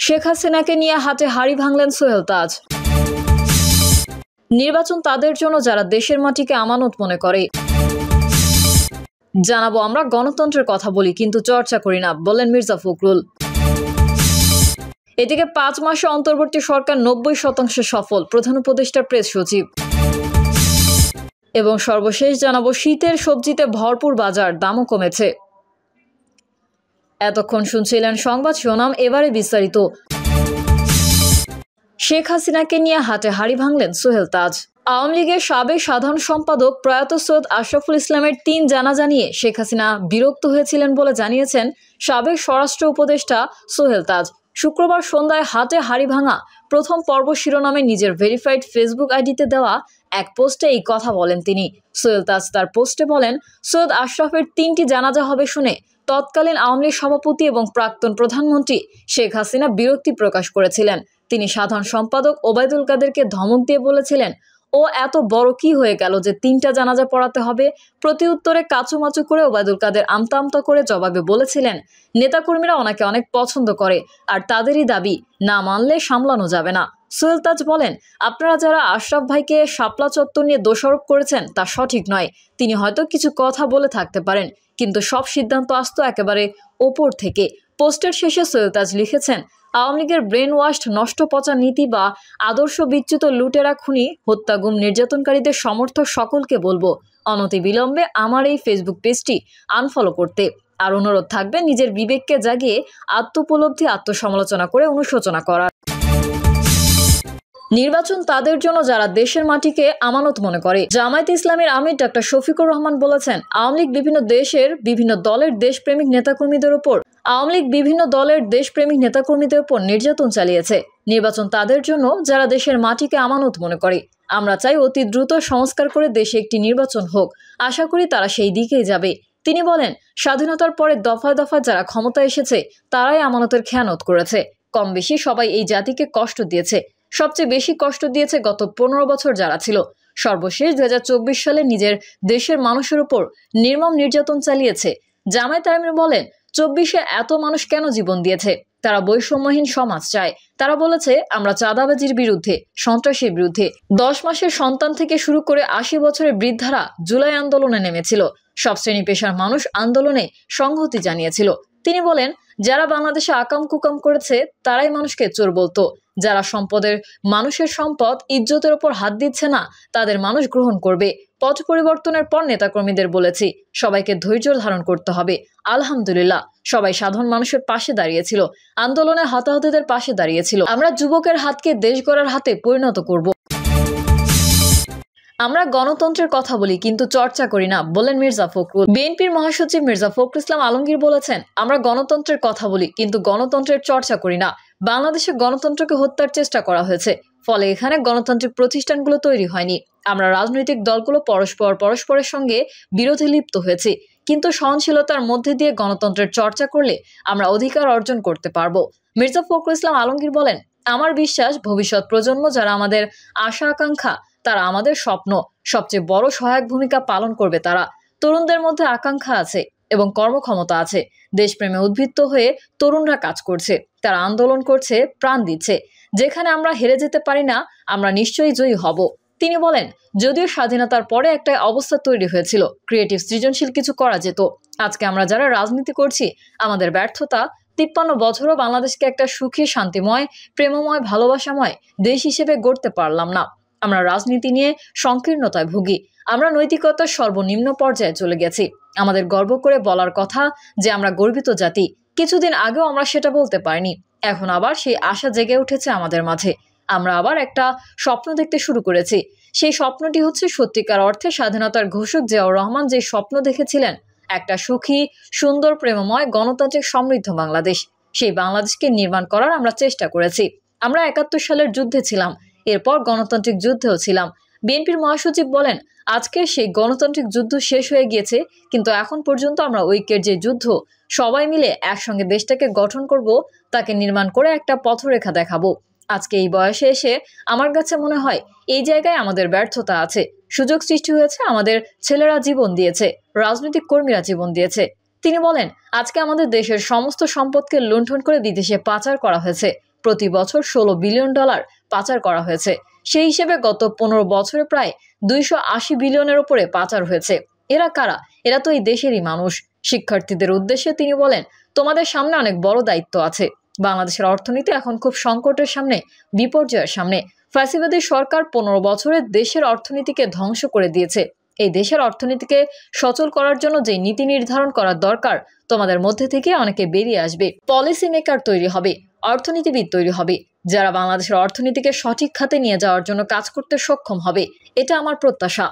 শেখ হাসিনাকে নিয়ে হাতে হাড়ি ভাঙলেন সোহেল তাজ। নির্বাচন তাদের জন্য যারা দেশের মাটিকে আমানত মনে করে। জানাবো আমরা গণতন্ত্রের কথা বলি কিন্তু চর্চা করি না, বললেন মির্জা ফখরুল। এদিকে 5 মাসে অন্তর্বর্তী সরকার 90% সফল, প্রধান উপদেষ্টার প্রেস সচিব। এবং সর্বশেষ জানাবো শীতের সবজিতে ভরপুর বাজার, দামও কমেছে। এতক্ষণ শুনছিলেন সংবাদ শিরোনাম, এবারে বিস্তারিত। শেখ হাসিনাকে নিয়ে হাতে হাড়ি ভাঙলেন সোহেল তাজ। আওয়ামী লীগের সাবেক সাধারণ সম্পাদক প্রয়াত সৈয়দ আশরাফুল ইসলামের 3 জানাজা নিয়ে শেখ হাসিনা বিরক্ত হয়েছিলেন বলে জানিয়েছেন সাবেক স্বরাষ্ট্র উপদেষ্টা সোহেল তাজ। শুক্রবার সন্ধ্যায় হাতে হাড়ি ভাঙা প্রথম পর্ব শিরোনামে নিজের ভেরিফাইড ফেসবুক আইডিতে দেওয়া এক পোস্টে এই কথা বলেন তিনি। সোহেল তাজ তার পোস্টে বলেন, সৈয়দ আশরাফের 3টি জানাজা হবে শুনে তৎকালীন আওয়ামী লীগ সভাপতি এবং প্রাক্তন প্রধানমন্ত্রী শেখ হাসিনা বিরক্তি প্রকাশ করেছিলেন। তিনি সাধারণ সম্পাদক ওবায়দুল কাদেরকে ধমক দিয়ে বলেছিলেন, ও এত বড় কি হয়ে গেল যে 3টা জানাজা পড়াতে হবে। প্রতি উত্তরে কাচুমাচু করে ওবায়দুল কাদের আমতা আমতা করে জবাবে বলেছিলেন, নেতাকর্মীরা ওনাকে অনেক পছন্দ করে আর তাদেরই দাবি না মানলে সামলানো যাবে না। সোহেল তাজ বলেন, আপনারা যারা আশরাফ ভাইকে শাপলা চত্বর নিয়ে দোষারোপ করেছেন তা সঠিক নয়। তিনি হয়তো কিছু কথা বলে থাকতে পারেন, কিন্তু সব সিদ্ধান্ত আসতো একেবারে ওপর থেকে। পোস্টের শেষে সোহেল তাজ লিখেছেন, আওয়ামী লীগের ব্রেন ওয়াশড নষ্ট পচা নীতি বা আদর্শ বিচ্যুত লুটেরা, খুনি, হত্যা, গুম, নির্যাতনকারীদের সমর্থক সকলকে বলবো অনতিবিলম্বে আমার এই ফেসবুক পেজটি আনফলো করতে। আর অনুরোধ থাকবে নিজের বিবেককে জাগিয়ে আত্মোপলব্ধি, আত্মসমালোচনা করে অনুশোচনা করার। নির্বাচন তাদের জন্য যারা দেশের মাটিকে আমানত মনে করে। জামায়াতে ইসলামের আমির ডক্টর শফিকুর রহমান বলেছেন, আওয়ামী লীগ বিভিন্ন দেশের বিভিন্ন দলের দেশপ্রেমিক নেতাকর্মীদের উপর নির্যাতন চালিয়েছে। নির্বাচন তাদের জন্য যারা দেশের মাটিকে আমানত মনে করে। আমরা চাই অতি দ্রুত সংস্কার করে দেশে একটি নির্বাচন হোক। আশা করি তারা সেই দিকেই যাবে। তিনি বলেন, স্বাধীনতার পরে দফায় দফায় যারা ক্ষমতায় এসেছে তারাই আমানতের খেয়ানত করেছে। কম বেশি সবাই এই জাতিকে কষ্ট দিয়েছে। সবচেয়ে বেশি কষ্ট দিয়েছে গত 15 বছর যারা ছিল। সর্বশেষ 2024 সালে নিজের দেশের মানুষের উপর নির্মম নির্যাতন চালিয়েছে। জামায়াত আমির বলেন, 24-এ এত মানুষ কেন জীবন দিয়েছে? তারা বৈষম্যহীন সমাজ চায়। তারা বলেছে, আমরা চাঁদাবাজির বিরুদ্ধে, সন্ত্রাসের বিরুদ্ধে। 10 মাসের সন্তান থেকে শুরু করে 80 বছরের বৃদ্ধারা জুলাই আন্দোলনে নেমেছিল। সব শ্রেণী পেশার মানুষ আন্দোলনে সংহতি জানিয়েছিল। তিনি বলেন, যারা বাংলাদেশে আকাম কুকাম করেছে তারাই মানুষকে চোর বলতো। যারা মানুষের সম্পদ ইজ্জতের ওপর হাত দিচ্ছে না তাদের মানুষ গ্রহণ করবে। পথ পরিবর্তনের পর নেতাকর্মীদের বলেছি, সবাইকে ধৈর্য ধারণ করতে হবে। আলহামদুলিল্লাহ, সবাই সাধারণ মানুষের পাশে দাঁড়িয়েছিল, আন্দোলনে হতাহতদের পাশে দাঁড়িয়েছিল। আমরা যুবকের হাতকে দেশ গড়ার হাতে পরিণত করব। আমরা গণতন্ত্রের কথা বলি কিন্তু চর্চা করি না, বলেন মির্জা ফখরুল। বিএনপির মহাসচিব মির্জা ফখরুল ইসলাম আলমগীর বলেছেন, আমরা গণতন্ত্রের কথা বলি কিন্তু গণতন্ত্রের চর্চা করি না। বাংলাদেশে গণতন্ত্রকে হত্যার চেষ্টা করা হয়েছে, ফলে এখানে গণতান্ত্রিক প্রতিষ্ঠানগুলো তৈরি হয়নি। আমরা রাজনৈতিক দলগুলো পরস্পরের সঙ্গে বিরোধে লিপ্ত হয়েছি, কিন্তু সহনশীলতার মধ্যে দিয়ে গণতন্ত্রের চর্চা করলে আমরা অধিকার অর্জন করতে পারবো। মির্জা ফখরুল ইসলাম আলমগীর বলেন, আমার বিশ্বাস ভবিষ্যৎ প্রজন্ম যারা আমাদের আশা আকাঙ্ক্ষা, তারা আমাদের স্বপ্ন সবচেয়ে বড় সহায়ক ভূমিকা পালন করবে। তারা তরুণদের মধ্যে আকাঙ্ক্ষা আছে এবং কর্মক্ষমতা আছে। দেশপ্রেমে উদ্বুদ্ধ হয়ে তরুণরা কাজ করছে, তারা আন্দোলন করছে, প্রাণ দিচ্ছে। যেখানে আমরা হেরে যেতে পারি না, আমরা নিশ্চয়ই জয়ী হব। তিনি বলেন, যদিও স্বাধীনতার পরে একটা অবস্থা তৈরি হয়েছিল, ক্রিয়েটিভ সৃজনশীল কিছু করা যেত। আজকে আমরা যারা রাজনীতি করছি, আমাদের ব্যর্থতা 53 বছরও বাংলাদেশকে একটা সুখী, শান্তিময়, প্রেমময়, ভালোবাসাময় দেশ হিসেবে গড়তে পারলাম না। আমরা রাজনীতি নিয়ে সংকীর্ণতায় ভুগি। আমরা নৈতিকতার সর্বনিম্ন পর্যায়ে চলে গেছি। আমাদের গর্ব করে বলার কথা যে আমরা গর্বিত জাতি। কিছুদিন আগেও আমরা সেটা বলতে পারিনি। এখন আবার সেই আশা জেগে উঠেছে আমাদের মাঝে। আমরা আবার একটা স্বপ্ন দেখতে শুরু করেছি। সেই স্বপ্নটি হচ্ছে সত্যিকার অর্থে স্বাধীনতার ঘোষক জিয়াউর রহমান যে স্বপ্ন দেখেছিলেন, একটা সুখী, সুন্দর, প্রেমময়, গণতান্ত্রিক, সমৃদ্ধ বাংলাদেশ। সেই বাংলাদেশকে নির্মাণ করার আমরা চেষ্টা করেছি। আমরা 71 সালের যুদ্ধে ছিলাম, এরপর গণতান্ত্রিক যুদ্ধেও ছিলাম। বিএনপির মহাসচিব বলেন, আজকে সেই গণতান্ত্রিক যুদ্ধ শেষ হয়ে গিয়েছে, কিন্তু এখন পর্যন্ত আমরা ঐক্যের যে যুদ্ধ, সবাই মিলে একসঙ্গে দেশটাকে গঠন করব, তাকে নির্মাণ করে একটা পথরেখা দেখাবো। আজকে এই বয়সে এসে আমার কাছে মনে হয় এই জায়গায় আমাদের ব্যর্থতা আছে। সুযোগ সৃষ্টি হয়েছে, আমাদের ছেলেরা জীবন দিয়েছে, রাজনৈতিক কর্মীরা জীবন দিয়েছে। তিনি বলেন, আজকে আমাদের দেশের সমস্ত সম্পদকে লুণ্ঠন করে বিদেশে পাচার করা হয়েছে। প্রতি বছর $16 বিলিয়ন পাচার করা হয়েছে। সেই হিসেবে গত 15 বছরে প্রায় 280 বিলিয়নের উপরে পাচার হয়েছে। এরা কারা? এরা তো এই দেশেরই মানুষ। শিক্ষার্থীদের উদ্দেশ্যে তিনি বলেন, তোমাদের সামনে অনেক বড় দায়িত্ব আছে। বাংলাদেশের অর্থনীতি এখন খুব সংকটের সামনে, বিপর্যয়ের সামনে। ফ্যাসিবাদী সরকার 15 বছরে দেশের অর্থনীতিকে ধ্বংস করে দিয়েছে। এই দেশের অর্থনীতিকে সচল করার জন্য যে নীতি নির্ধারণ করা দরকার, তোমাদের মধ্যে থেকে অনেকে বেরিয়ে আসবে। পলিসি মেকার তৈরি হবে, অর্থনীতিবিদ তৈরি হবে, যারা বাংলাদেশের অর্থনীতিকে সঠিক খাতে নিয়ে যাওয়ার জন্য কাজ করতে সক্ষম হবে। এটা আমার প্রত্যাশা।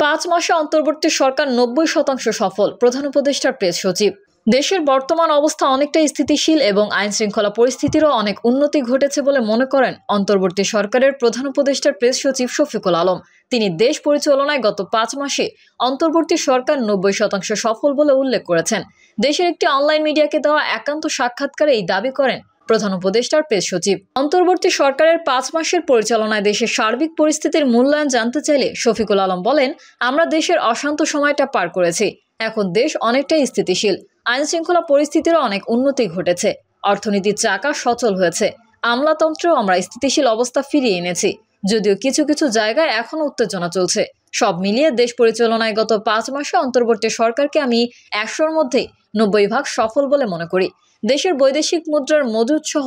5 মাসে অন্তর্বর্তী সরকার 90% সফল, প্রধান উপদেষ্টার প্রেস সচিব। দেশের বর্তমান অবস্থা অনেকটাই স্থিতিশীল এবং আইন শৃঙ্খলা পরিস্থিতিরও অনেক উন্নতি ঘটেছে বলে মনে করেন অন্তর্বর্তী সরকারের প্রধান উপদেষ্টার প্রেস সচিব শফিকুল আলম। তিনি দেশ পরিচালনায় গত 5 মাসে অন্তর্বর্তী সরকার 90% সফল বলে উল্লেখ করেছেন। দেশের একটি অনলাইন মিডিয়াকে দেওয়া একান্ত সাক্ষাৎকারে এই দাবি করেন প্রধান উপদেষ্টার প্রেস সচিব। অন্তর্বর্তী সরকারের 5 মাসের পরিচালনায় দেশের সার্বিক পরিস্থিতির মূল্যায়ন জানতে চাইলে শফিকুল আলম বলেন, আমরা দেশের অশান্ত সময়টা পার করেছি। এখন দেশ অনেকটাই স্থিতিশীল, আইন শৃঙ্খলা পরিস্থিতিরও অনেক উন্নতি ঘটেছে, অর্থনীতির চাকা সচল হয়েছে, আমলাতন্ত্রেও আমরা স্থিতিশীল অবস্থা ফিরিয়ে এনেছি। যদিও কিছু কিছু জায়গায় এখনো উত্তেজনা চলছে। সব মিলিয়ে দেশ পরিচালনায় গত 5 মাসে অন্তর্বর্তী সরকারকে আমি 100-র মধ্যে 90% সফল বলে মনে করি। দেশের বৈদেশিক মুদ্রার মজুদ সহ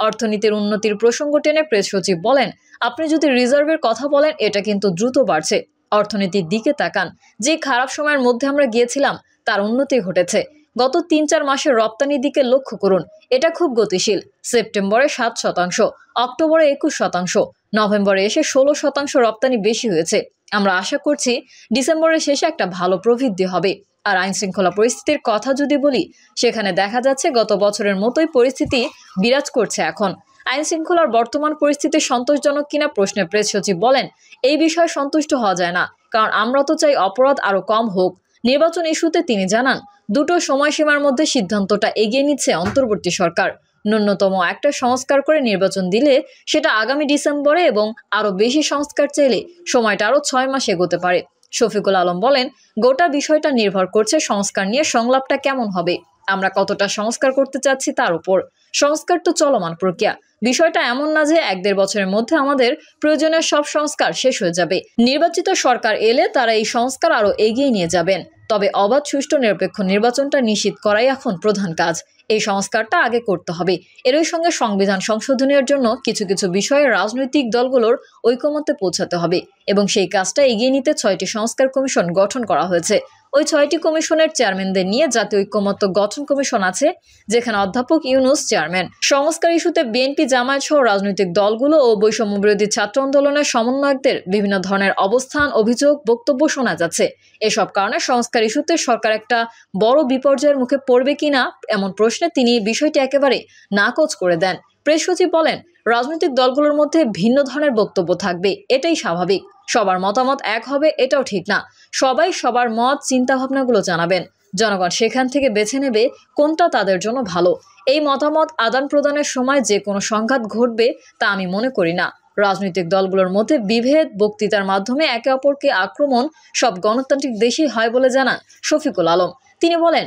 অর্থনীতির উন্নতির প্রসঙ্গ টেনে প্রেস সচিব বলেন, আপনি যদি রিজার্ভের কথা বলেন, এটা কিন্তু দ্রুত বাড়ছে। অর্থনীতির দিকে তাকান, যে খারাপ সময়ের মধ্যে আমরা গিয়েছিলাম তার উন্নতি ঘটেছে। গত 3-4 মাসের রপ্তানির দিকে লক্ষ্য করুন, এটা খুব গতিশীল। সেপ্টেম্বরে 7%, অক্টোবরে 21%, নভেম্বরে এসে 16% রপ্তানি বেশি হয়েছে। আমরা আশা করছি ডিসেম্বরের শেষে একটা ভালো প্রবৃদ্ধি হবে। আর আইন শৃঙ্খলা পরিস্থিতির কথা যদি বলি, সেখানে দেখা যাচ্ছে গত বছরের মতোই পরিস্থিতি বিরাজ করছে এখন। আইন শৃঙ্খলার বর্তমান পরিস্থিতি সন্তোষজনক কিনা প্রশ্নে প্রেস সচিব বলেন, এই বিষয়ে সন্তুষ্ট হওয়া যায় না, কারণ আমরা তো চাই অপরাধ আরো কম হোক। নির্বাচন ইস্যুতে তিনি জানান, দুটো সময়সীমার মধ্যে সিদ্ধান্তটা এগিয়ে নিচ্ছে অন্তর্বর্তী সরকার। ন্যূনতম একটা সংস্কার করে নির্বাচন দিলে সেটা আগামী ডিসেম্বরে এবং আরো বেশি সংস্কার চাইলে সময়টা আরো 6 মাস এগোতে পারে। শফিকুল আলম বলেন, গোটা বিষয়টা নির্ভর করছে সংস্কার নিয়ে সংলাপটা কেমন হবে, আমরা কতটা সংস্কার করতে চাচ্ছি তার উপর। সংস্কার তো চলমান প্রক্রিয়া। বিষয়টা এমন না যে 1-1.5 বছরের মধ্যে আমাদের প্রয়োজনীয় সব সংস্কার শেষ হয়ে যাবে। নির্বাচিত সরকার এলে তারা এই সংস্কার আরো এগিয়ে নিয়ে যাবেন। তবে অবাধ, সুষ্ঠু, নিরপেক্ষ নির্বাচনটা নিশ্চিত করাই এখন প্রধান কাজ। এই সংস্কারটা আগে করতে হবে। এরই সঙ্গে সংবিধান সংশোধনের জন্য কিছু কিছু বিষয়ে রাজনৈতিক দলগুলোর ঐকমত্যে পৌঁছাতে হবে এবং সেই কাজটা এগিয়ে নিতে 6টি সংস্কার কমিশন গঠন করা হয়েছে। ওই 6টি কমিশনের চেয়ারম্যানদের নিয়ে জাতীয় ঐকমত্য গঠন কমিশন আছে, যেখানে অধ্যাপক ইউনূস চেয়ারম্যান। সংস্কার ইস্যুতে বিএনপি, জামায়াত সহ রাজনৈতিক দলগুলো ও বৈষম্য বিরোধী ছাত্র আন্দোলনের সমন্বয়কদের বিভিন্ন ধরনের অবস্থান, অভিযোগ, বক্তব্য শোনা যাচ্ছে। এসব কারণে সংস্কার ইস্যুতে সরকার একটা বড় বিপর্যয়ের মুখে পড়বে কিনা এমন প্রশ্নে তিনি বিষয়টি একেবারে নাকচ করে দেন। প্রেস সচিব বলেন, রাজনৈতিক দলগুলোর মধ্যে ভিন্ন ধরনের বক্তব্য থাকবে, এটাই স্বাভাবিক। সবার মতামত এক হবে এটাও ঠিক না। সবাই সবার মত, চিন্তা ভাবনাগুলো জানাবেন। জনগণ সেখান থেকে বেছে নেবে কোনটা তাদের জন্য ভালো। এই মতামত আদান প্রদানের সময় যে কোনো সংঘাত ঘটবে তা আমি মনে করি না। রাজনৈতিক দলগুলোর মধ্যে বিভেদ, বক্তৃতার মাধ্যমে একে অপরকে আক্রমণ সব গণতান্ত্রিক দেশেই হয় বলে জানান শফিকুল আলম। তিনি বলেন,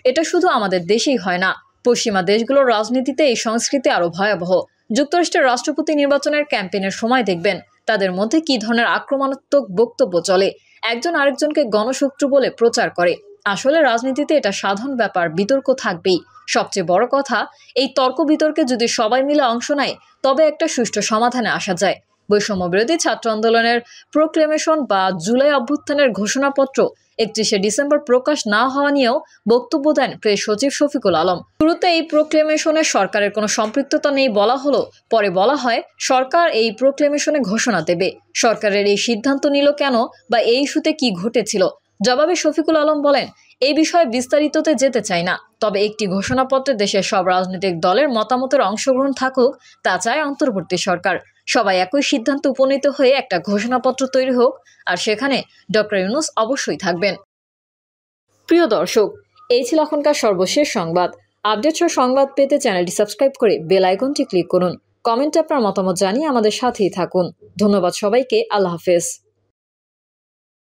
এটা শুধু আমাদের দেশেই হয় না, পশ্চিমা দেশগুলোর রাজনীতিতে এই সংস্কৃতি আরো ভয়াবহ। যুক্তরাষ্ট্রের রাষ্ট্রপতি নির্বাচনের ক্যাম্পেইনের সময় দেখবেন তাদের মধ্যে কি ধরনের আক্রমণাত্মক বক্তব্য চলে, একজন আরেকজনকে গণশত্রু বলে প্রচার করে। আসলে রাজনীতিতে এটা সাধারণ ব্যাপার, বিতর্ক থাকবেই। সবচেয়ে বড় কথা, এই তর্ক বিতর্কে যদি সবাই মিলে অংশ নেয় তবে একটা সুষ্ঠু সমাধানে আসা যায়। বৈষম্য বিরোধী ছাত্র আন্দোলনের প্রোক্লেমেশন বা জুলাই অভ্যুত্থানের ঘোষণাপত্র 31শে ডিসেম্বর প্রকাশ না হওয়া নিয়েও বক্তব্য দেন প্রেস সচিব শফিকুল আলম। শুরুতে এই প্রোক্লেমেশনে সরকারের কোনো সম্পৃক্ততা নেই বলা হলো, পরে বলা হয় সরকার এই প্রোক্লেমেশনে ঘোষণা দেবে। সরকারের এই সিদ্ধান্ত নিল কেন বা এই ইস্যুতে কি ঘটেছিল? জবাবে শফিকুল আলম বলেন, এই বিষয়ে বিস্তারিততে যেতে চাই না, তবে একটি ঘোষণাপত্রে দেশের সব রাজনৈতিক দলের মতামতের অংশগ্রহণ থাকুক, তা চায় অন্তর্বর্তী সরকার। সবাই একই সিদ্ধান্ত উপনীত হয়ে একটা ঘোষণাপত্র তৈরি হোক, আর সেখানে ডক্টর ইউনূস অবশ্যই থাকবেন। প্রিয় দর্শক, এই ছিল এখনকার সর্বশেষ সংবাদ। আপডেট সহ সংবাদ পেতে চ্যানেলটি সাবস্ক্রাইব করে বেল আইকনটি ক্লিক করুন। কমেন্টে আপনার মতামত জানিয়ে আমাদের সাথেই থাকুন। ধন্যবাদ সবাইকে। আল্লাহ হাফেজ।